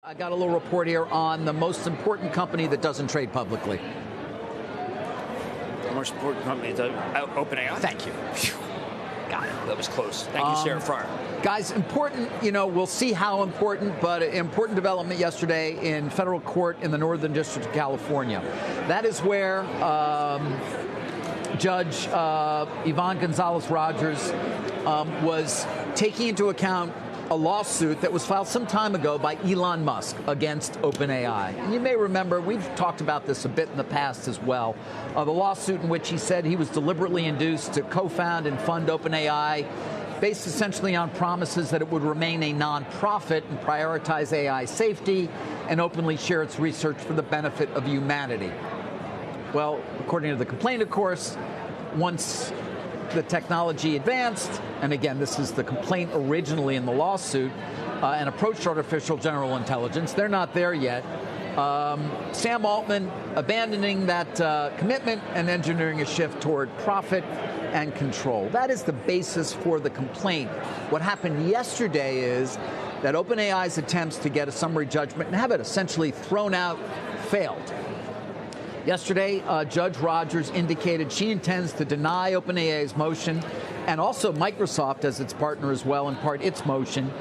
I got a little report here on the most important company that doesn't trade publicly. The most important company that OpenAI? Thank you. Got it. That was close. Thank you, Sarah Fryer. Guys, important, we'll see how important, but an important development yesterday in federal court in the Northern District of California. That is where Judge Yvonne Gonzalez-Rogers was taking into account a lawsuit that was filed some time ago by Elon Musk against OpenAI. And you may remember, we've talked about this a bit in the past as well, the lawsuit in which he said he was deliberately induced to co-found and fund OpenAI, based essentially on promises that it would remain a nonprofit and prioritize AI safety and openly share its research for the benefit of humanity. Well, according to the complaint, of course, once the technology advanced, and again, this is the complaint originally in the lawsuit, and approached artificial general intelligence. They're not there yet. Sam Altman abandoning that commitment and engineering a shift toward profit and control. That is the basis for the complaint. What happened yesterday is that OpenAI's attempts to get a summary judgment and have it essentially thrown out failed. Yesterday, Judge Rogers indicated she intends to deny OpenAI's motion and also Microsoft as its partner as well, in part its motion.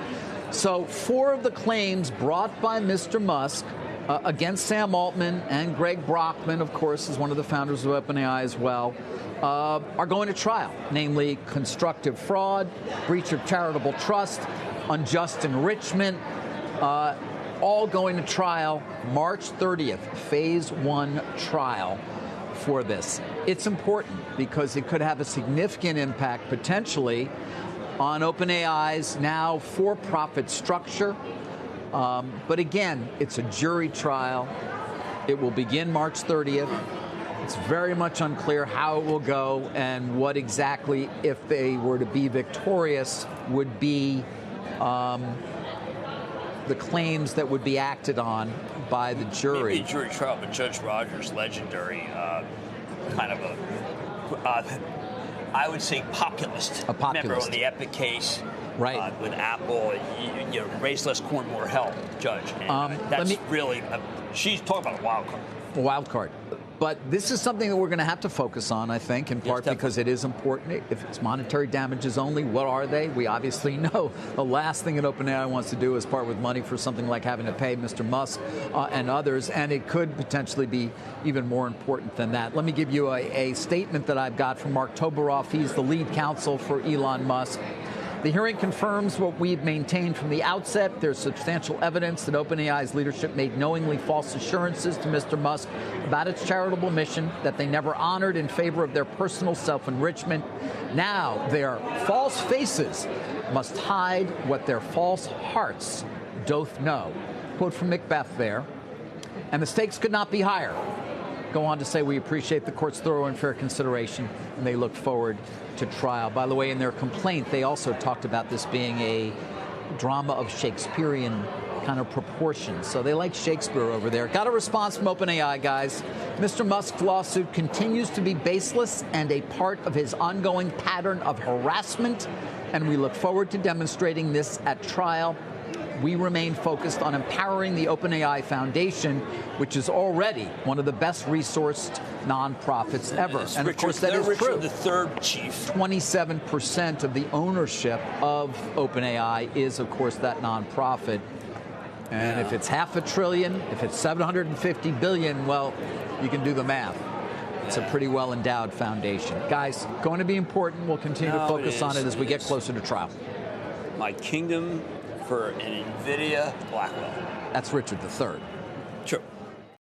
So 4 of the claims brought by Mr. Musk against Sam Altman and Greg Brockman, of course, is one of the founders of OpenAI as well, are going to trial, namely constructive fraud, breach of charitable trust, unjust enrichment, all going to trial March 30th, phase 1 trial for this. It's important because it could have a significant impact potentially on OpenAI's now for-profit structure. But again, it's a jury trial. It will begin March 30th. It's very much unclear how it will go and what exactly, if they were to be victorious, would be the claims that would be acted on by the jury. Maybe a jury trial, but Judge Rogers, legendary, kind of a, I would say populist. A populist. Remember on the Epic case, right? With Apple, you raise less corn, more help, Judge. And that's really, she's talking about a wild card. A wild card. But this is something that we're going to have to focus on, I think, in part because it is important. If it's monetary damages only, what are they? We obviously know the last thing that OpenAI wants to do is part with money for something like having to pay Mr. Musk and others, and it could potentially be even more important than that. Let me give you a statement that I've got from Mark Toberoff. He's the lead counsel for Elon Musk. The hearing confirms what we've maintained from the outset. There's substantial evidence that OpenAI's leadership made knowingly false assurances to Mr. Musk about its charitable mission that they never honored in favor of their personal self-enrichment. Now, their false faces must hide what their false hearts doth know. Quote from Macbeth there. And the stakes could not be higher. Go on to say, we appreciate the court's thorough and fair consideration, and they look forward to trial. By the way, in their complaint, they also talked about this being a drama of Shakespearean kind of proportions. So they like Shakespeare over there. Got a response from OpenAI, guys. Mr. Musk's lawsuit continues to be baseless and a part of his ongoing pattern of harassment, and we look forward to demonstrating this at trial. We remain focused on empowering the OpenAI Foundation, which is already one of the best resourced nonprofits ever. And of course, that is true. The third chief. 27% of the ownership of OpenAI is, of course, that nonprofit. And if it's $500 billion, if it's $750 billion, well, you can do the math. It's a pretty well-endowed foundation. Guys, going to be important. We'll continue to focus on it as we get closer to trial. My kingdom for an NVIDIA Blackwell. That's Richard III. True.